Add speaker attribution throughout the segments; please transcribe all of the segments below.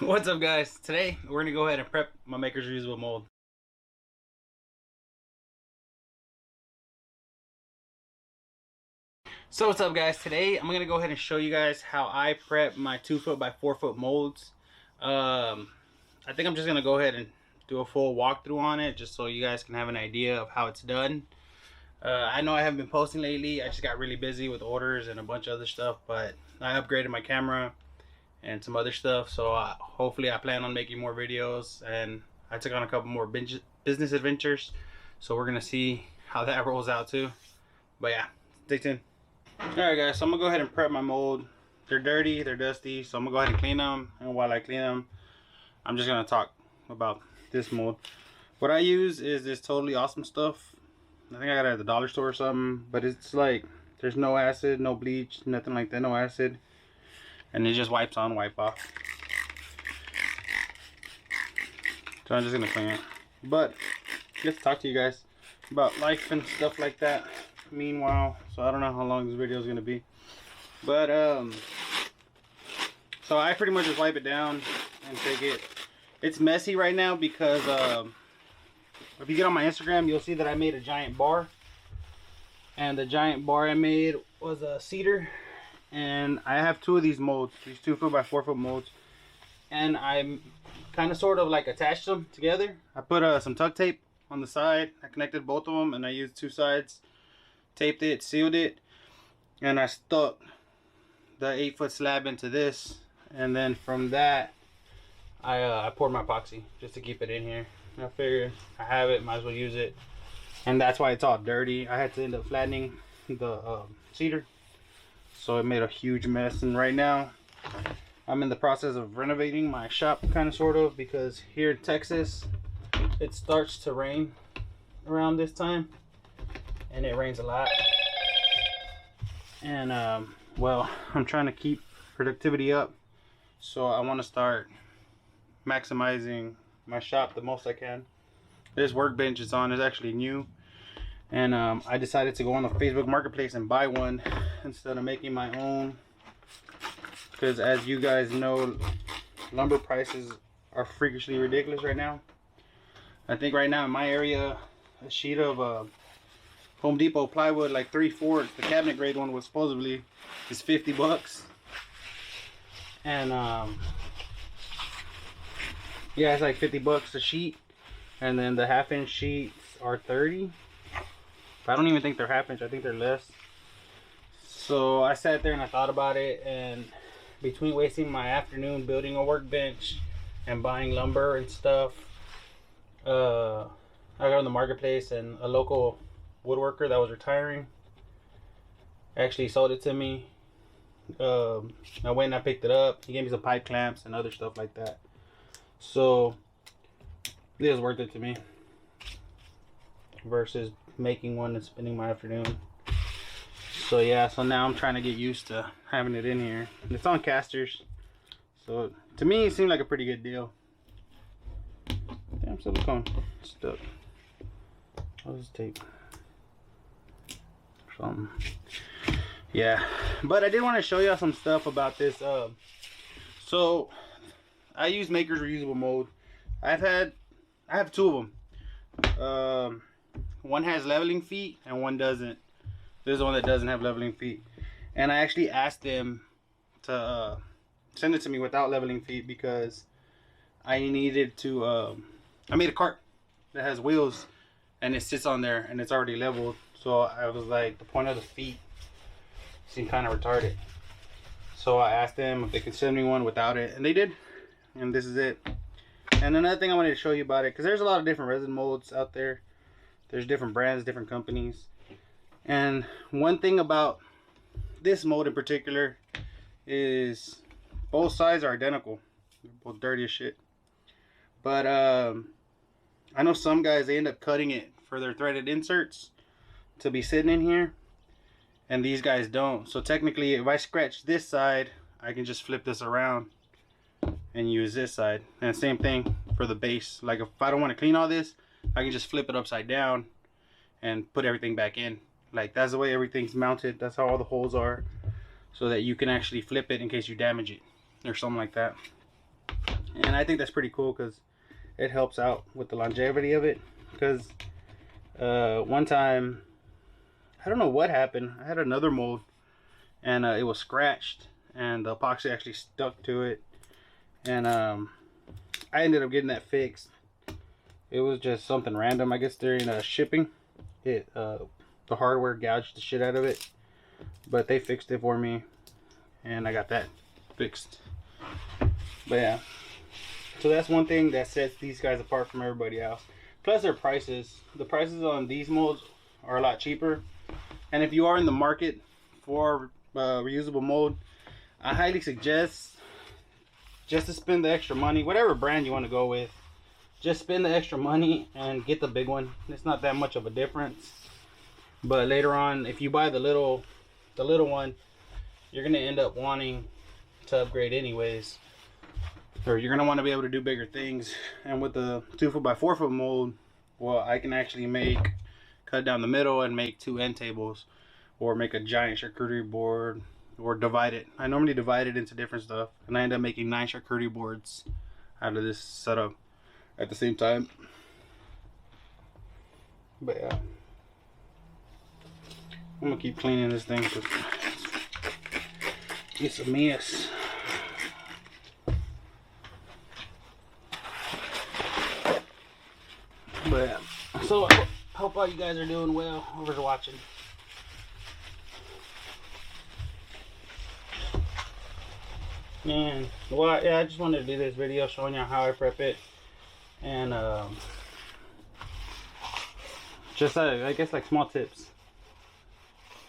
Speaker 1: What's up, guys? Today we're gonna go ahead and prep my maker's reusable mold. So what's up, guys? Today I'm gonna go ahead and show you guys how I prep my 2 foot by 4 foot molds. I think I'm just gonna go ahead and do a full walkthrough on it just so you guys can have an idea of how it's done. I know I haven't been posting lately. I just got really busy with orders and a bunch of other stuff, but I upgraded my camera and some other stuff, so hopefully I plan on making more videos, and I took on a couple more business adventures, so we're gonna see how that rolls out too. But yeah, stay tuned. Alright guys, so I'm gonna go ahead and prep my mold. They're dirty, they're dusty, so I'm gonna go ahead and clean them, and while I clean them I'm just gonna talk about this mold. What I use is this totally awesome stuff. I think I got it at the dollar store or something, but it's like there's no acid, no bleach, nothing like that, no acid. And it just wipes on, wipe off. So I'm just gonna clean it. But let's talk to you guys about life and stuff like that. Meanwhile, so I don't know how long this video is gonna be. But so I pretty much just wipe it down and take it. It's messy right now because if you get on my Instagram, you'll see that I made a giant bar. And the giant bar I made was a cedar. And I have 2 of these molds, these 2 foot by 4 foot molds, and I'm kind of sort of like attached them together. I put some tuck tape on the side. I connected both of them, and I used 2 sides, taped it, sealed it, and I stuck the 8 foot slab into this, and then from that I poured my epoxy just to keep it in here. I figured I have it, might as well use it, and that's why it's all dirty. I had to end up flattening the cedar. So it made a huge mess, and right now I'm in the process of renovating my shop, kind of sort of, because here in Texas it starts to rain around this time, and it rains a lot. And well, I'm trying to keep productivity up, so I want to start maximizing my shop the most I can. This workbench it's on is actually new, and I decided to go on the Facebook Marketplace and buy one instead of making my own, because as you guys know, lumber prices are freakishly ridiculous right now. I think right now in my area, a sheet of Home Depot plywood, like 3/4, the cabinet grade one, was supposedly is 50 bucks. And yeah, it's like 50 bucks a sheet, and then the 1/2 inch sheets are 30. I don't even think they're 1/2 inch, I think they're less. So I sat there and I thought about it, and between wasting my afternoon building a workbench and buying lumber and stuff, I got on the marketplace, and a local woodworker that was retiring actually sold it to me. I went and I picked it up. He gave me some pipe clamps and other stuff like that. So it was worth it to me versus making one and spending my afternoon. So yeah, so now I'm trying to get used to having it in here. It's on casters, so to me it seemed like a pretty good deal. Damn, silicone stuck. I'll just tape something. Yeah, but I did want to show y'all some stuff about this. So I use Maker's Reusable Mold. I have 2 of them. One has leveling feet and one doesn't. This is the one that doesn't have leveling feet, and I actually asked them to send it to me without leveling feet because I needed to I made a cart that has wheels and it sits on there and it's already leveled, so I was like, the point of the feet seemed kind of retarded. So I asked them if they could send me one without it, and they did, and this is it. And another thing I wanted to show you about it, because there's a lot of different resin molds out there. There's different brands, different companies. And one thing about this mold in particular is both sides are identical. They're both dirty as shit. But I know some guys, they end up cutting it for their threaded inserts to be sitting in here, and these guys don't. So technically, if I scratch this side, I can just flip this around and use this side. And same thing for the base. Like if I don't want to clean all this, I can just flip it upside down and put everything back in. Like that's the way everything's mounted. That's how all the holes are, so that you can actually flip it in case you damage it or something like that. And I think that's pretty cool because it helps out with the longevity of it. Because one time, I don't know what happened, I had another mold and it was scratched and the epoxy actually stuck to it, and I ended up getting that fixed. It was just something random, I guess during shipping. The hardware gouged the shit out of it, but they fixed it for me and I got that fixed. But yeah, so that's one thing that sets these guys apart from everybody else. Plus their prices. The prices on these molds are a lot cheaper, and if you are in the market for reusable mold, I highly suggest just to spend the extra money, whatever brand you want to go with. Just spend the extra money and get the big one. It's not that much of a difference. But later on, if you buy the little one, you're gonna end up wanting to upgrade anyways, or you're gonna want to be able to do bigger things. And with the 2 foot by 4 foot mold, well, I can actually cut down the middle and make 2 end tables, or make a giant charcuterie board, or divide it. I normally divide it into different stuff, and I end up making 9 charcuterie boards out of this setup at the same time. But yeah, I'm gonna keep cleaning this thing because it's a mess. But yeah, so I hope all you guys are doing well, whoever's watching. And well, yeah, I just wanted to do this video showing you how I prep it, and just I guess like small tips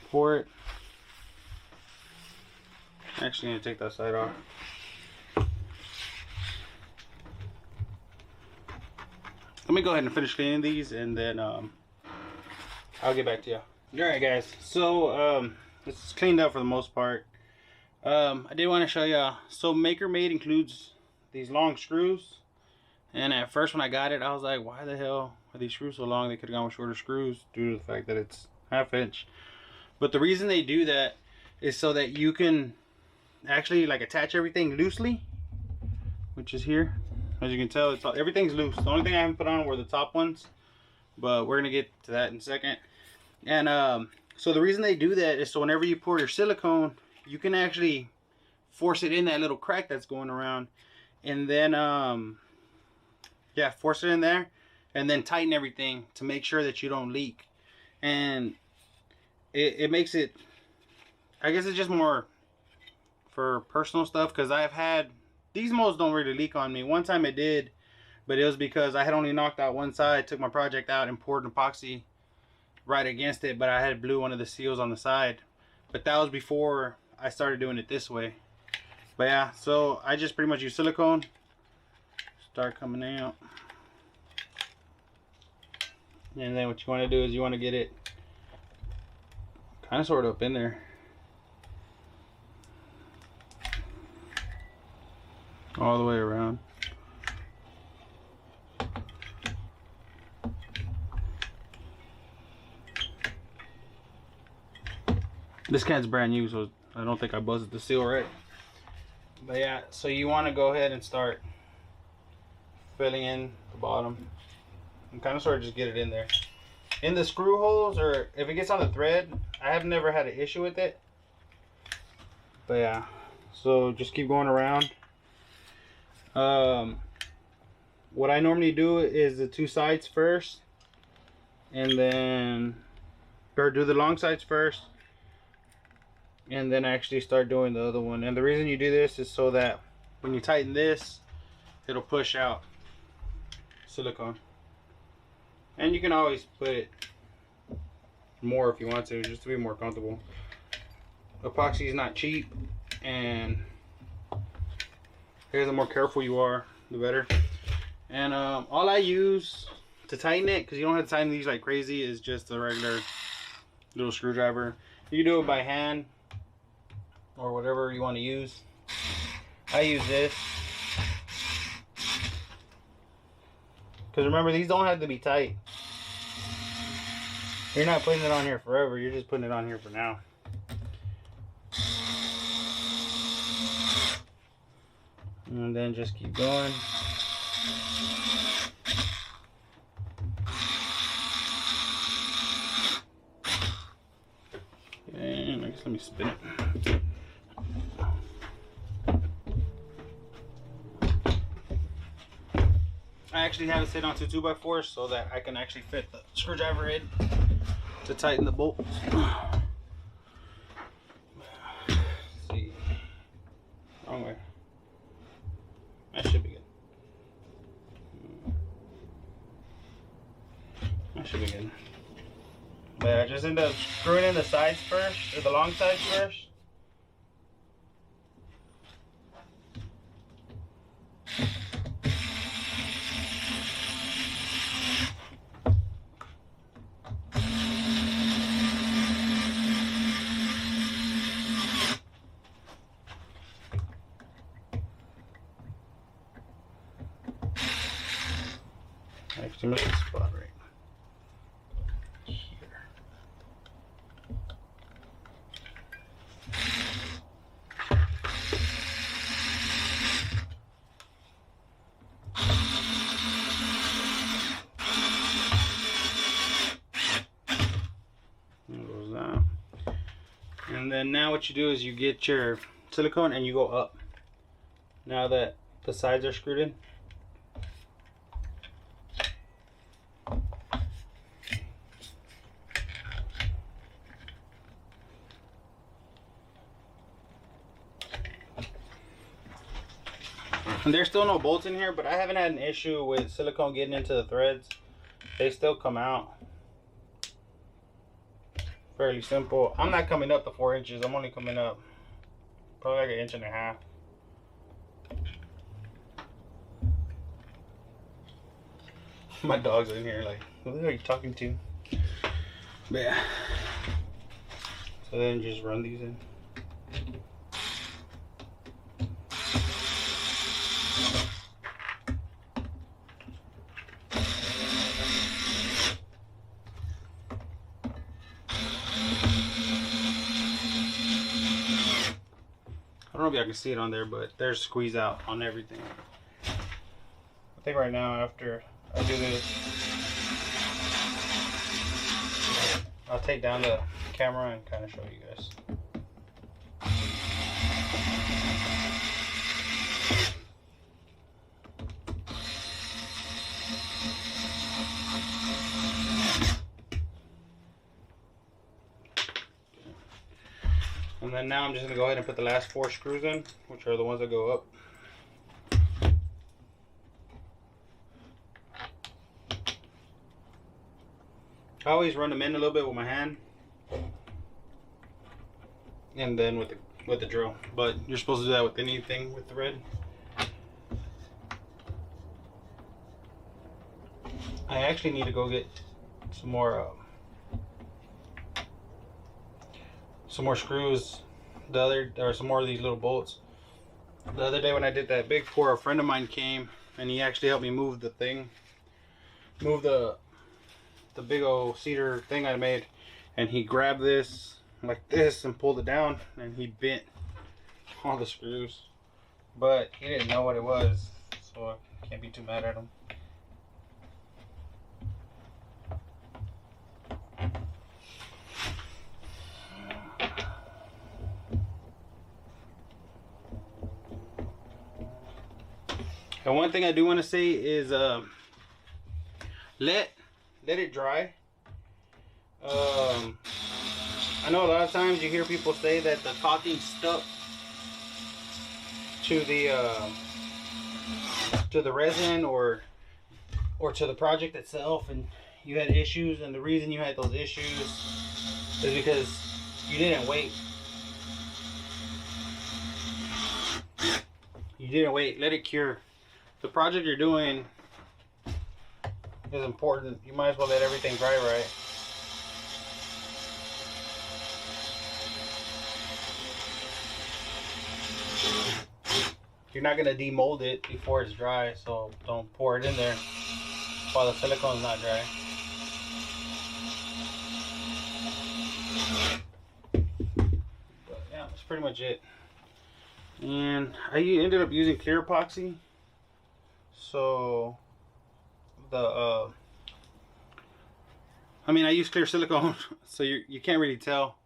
Speaker 1: for it. Actually, I'm gonna take that side off. Let me go ahead and finish cleaning these, and then I'll get back to you. Alright guys, so it's cleaned up for the most part. I did want to show you, so Maker Made includes these long screws, and at first when I got it I was like, why the hell are these screws so long? They could have gone with shorter screws due to the fact that it's 1/2 inch. But the reason they do that is so that you can actually like attach everything loosely, which is here. As you can tell, everything's loose. The only thing I haven't put on were the top ones, but we're gonna get to that in a second. And so the reason they do that is so whenever you pour your silicone, you can actually force it in that little crack that's going around, and then yeah, force it in there, and then tighten everything to make sure that you don't leak. And it makes it, I guess it's just more for personal stuff, because I've had these molds don't really leak on me. One time it did, but it was because I had only knocked out one side, took my project out and poured an epoxy right against it, but I had blew one of the seals on the side. But that was before I started doing it this way. But yeah, so I just pretty much use silicone, start coming out, and then what you want to do is you want to get it kind of sort of up in there. All the way around. This can's brand new, so I don't think I buzzed the seal right. But yeah, so you want to go ahead and start filling in the bottom and kind of sort of just get it in there. In the screw holes, or if it gets on the thread, I have never had an issue with it. But yeah, so just keep going around. What I normally do is the 2 sides first, and then, or do the long sides first, and then actually start doing the other one. And the reason you do this is so that when you tighten this, it'll push out silicone. And you can always put it more if you want to, just to be more comfortable. Epoxy is not cheap, and the more careful you are, the better. And all I use to tighten it, because you don't have to tighten these like crazy, is just a regular little screwdriver. You can do it by hand or whatever you want to use. I use this, because remember, these don't have to be tight. You're not putting it on here forever, you're just putting it on here for now. And then just keep going. And I guess let me spin it. I actually have it sit on 2x4s so that I can actually fit the screwdriver in to tighten the bolts. See, wrong way. That should be good. That should be good. But I just end up screwing in the sides first, or the long sides first. I actually missed the spot right here. There goes that. And then now what you do is you get your silicone and you go up. Now that the sides are screwed in. And there's still no bolts in here, but I haven't had an issue with silicone getting into the threads. They still come out. Fairly simple. I'm not coming up to 4 inches. I'm only coming up probably like 1.5 inches. My dog's in here like, who are you talking to? But yeah. So then just run these in. I don't know if y'all can see it on there, but there's squeeze out on everything. I think right now after I do this, I'll take down the camera and kind of show you guys. And then now I'm just going to go ahead and put the last 4 screws in, which are the ones that go up. I always run them in a little bit with my hand, and then with the drill. But you're supposed to do that with anything with thread. I actually need to go get some more screws. Some more of these little bolts. The other day when I did that big pour, a friend of mine came and he actually helped me move the thing, move the big old cedar thing I made, and he grabbed this like this and pulled it down, and he bent all the screws, but he didn't know what it was, so I can't be too mad at him. And one thing I do want to say is let it dry. I know a lot of times you hear people say that the caulking's stuck to the resin or to the project itself, and you had issues, and the reason you had those issues is because you didn't wait. Let it cure. The project you're doing is important. You might as well let everything dry right. You're not gonna demold it before it's dry, so don't pour it in there while the silicone's not dry. But yeah, that's pretty much it. And I ended up using clear epoxy. So the I mean, I use clear silicone, so you can't really tell.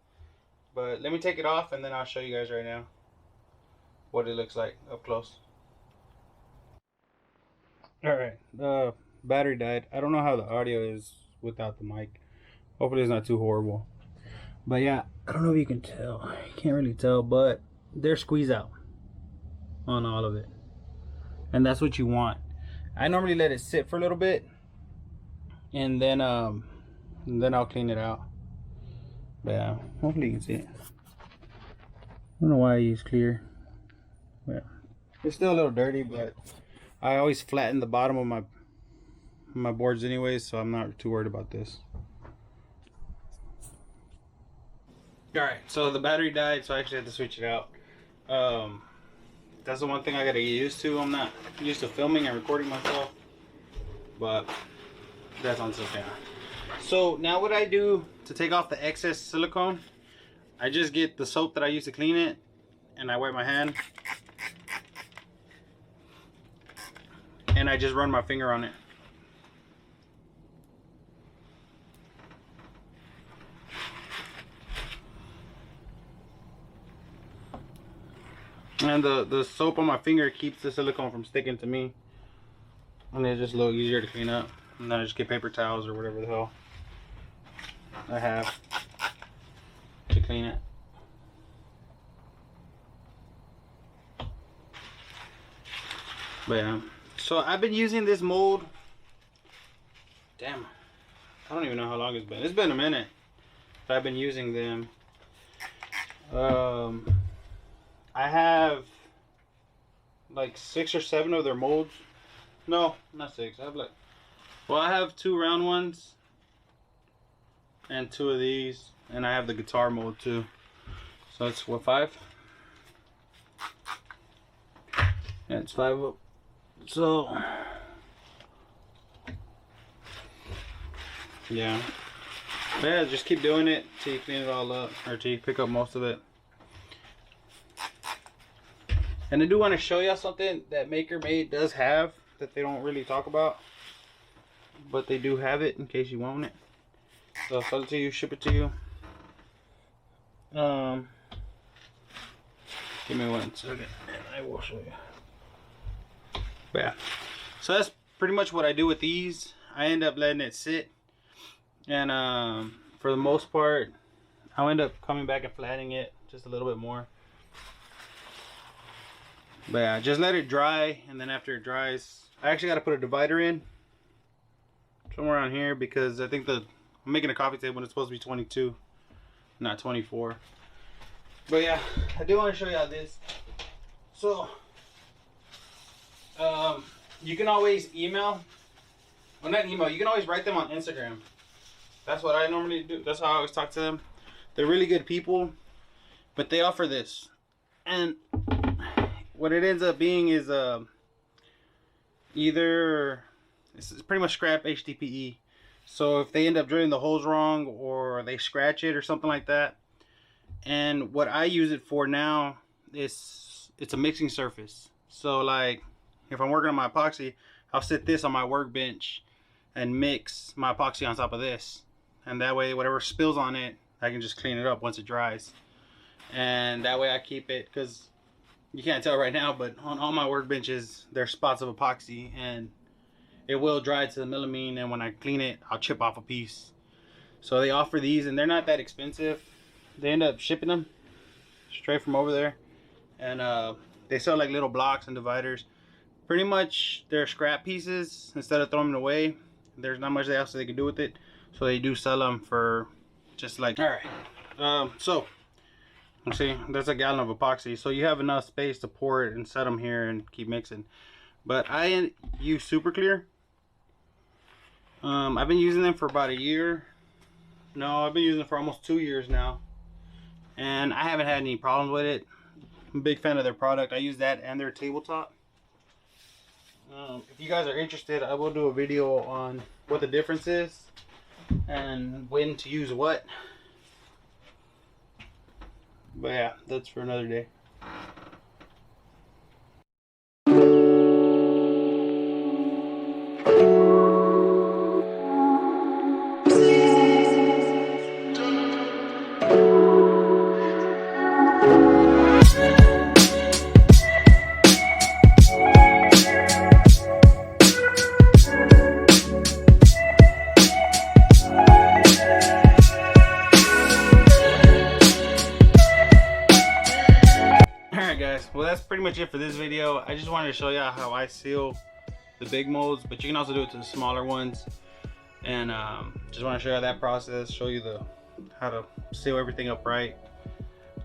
Speaker 1: But let me take it off and then I'll show you guys right now what it looks like up close. Alright, the battery died. I don't know how the audio is without the mic. Hopefully it's not too horrible. But yeah, I don't know if you can tell. You can't really tell, but there's squeeze out on all of it. And that's what you want. I normally let it sit for a little bit and then I'll clean it out. But yeah, hopefully you can see it. I don't know why I use clear. Yeah, it's still a little dirty, but I always flatten the bottom of my boards anyways, so I'm not too worried about this. Alright, so the battery died, so I actually had to switch it out. That's the one thing I gotta get used to. I'm not used to filming and recording myself, but that's on something. So now what I do to take off the excess silicone, I just get the soap that I use to clean it and I wipe my hand and I just run my finger on it. And the soap on my finger keeps the silicone from sticking to me, and it's just a little easier to clean up. And then I just get paper towels or whatever the hell I have to clean it. But yeah, so I've been using this mold. Damn, I don't even know how long it's been. It's been a minute. I've been using them. I have like 6 or 7 of their molds. No, not 6. I have like, well, I have 2 round ones and 2 of these, and I have the guitar mold too. So it's what, 5? Yeah, it's 5 of them. So yeah, but yeah, just keep doing it till you clean it all up, or till you pick up most of it. And I do want to show y'all something that Maker Made does have that they don't really talk about, but they do have it in case you want it. So I'll sell it to you, ship it to you. Give me 1 second and I will show you. But yeah, so that's pretty much what I do with these. I end up letting it sit, and for the most part I'll end up coming back and flattening it just a little bit more. But yeah, just let it dry, and then after it dries, I actually got to put a divider in somewhere around here, because I think I'm making a coffee table and it's supposed to be 22, not 24. But yeah, I do want to show y'all this. So you can always email, well, not email, you can always write them on Instagram. That's what I normally do. That's how I always talk to them. They're really good people, but they offer this, and what it ends up being is either it's pretty much scrap HDPE. So if they end up drilling the holes wrong, or they scratch it or something like that, and what I use it for now is it's a mixing surface. So like if I'm working on my epoxy, I'll sit this on my workbench and mix my epoxy on top of this, and that way whatever spills on it, I can just clean it up once it dries. And that way I keep it, because you can't tell right now, but on all my workbenches there's spots of epoxy, and it will dry to the melamine, and when I clean it I'll chip off a piece. So they offer these, and they're not that expensive. They end up shipping them straight from over there, and they sell like little blocks and dividers. Pretty much they're scrap pieces. Instead of throwing them away, there's not much else they can do with it, so they do sell them for just like, all right. So let's see, there's a gallon of epoxy, so you have enough space to pour it and set them here and keep mixing. But I use super clear. I've been using them for about a year. No, I've been using them for almost 2 years now, and I haven't had any problems with it. I'm a big fan of their product. I use that and their tabletop. If you guys are interested, I will do a video on what the difference is and when to use what. But yeah, that's for another day. much it for this video. I just wanted to show y'all how I seal the big molds, but you can also do it to the smaller ones. And just want to show you that process, show you how to seal everything up right.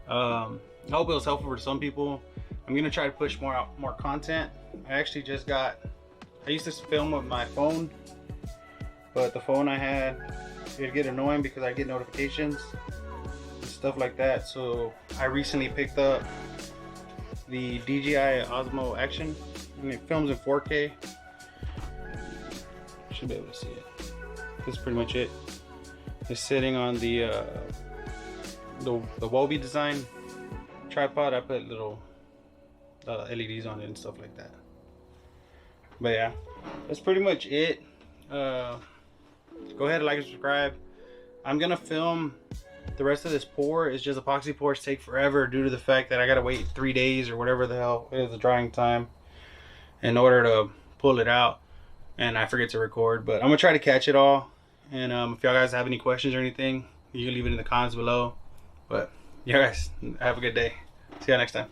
Speaker 1: I hope it was helpful for some people. I'm gonna try to push more content. I actually just got, I used to film with my phone, but the phone I had, it'd get annoying because I get notifications and stuff like that. So I recently picked up the DJI Osmo Action, and it films in 4K. Should be able to see it. That's pretty much it. It's sitting on the Wobie design tripod. I put little LEDs on it and stuff like that. But yeah, that's pretty much it. Go ahead and like and subscribe. I'm gonna film the rest of this pour. It's just epoxy pours take forever due to the fact that I gotta wait 3 days or whatever the hell is the drying time in order to pull it out, and I forget to record. But I'm gonna try to catch it all. And if y'all guys have any questions or anything, you can leave it in the comments below. But yeah, guys, have a good day. See y'all next time.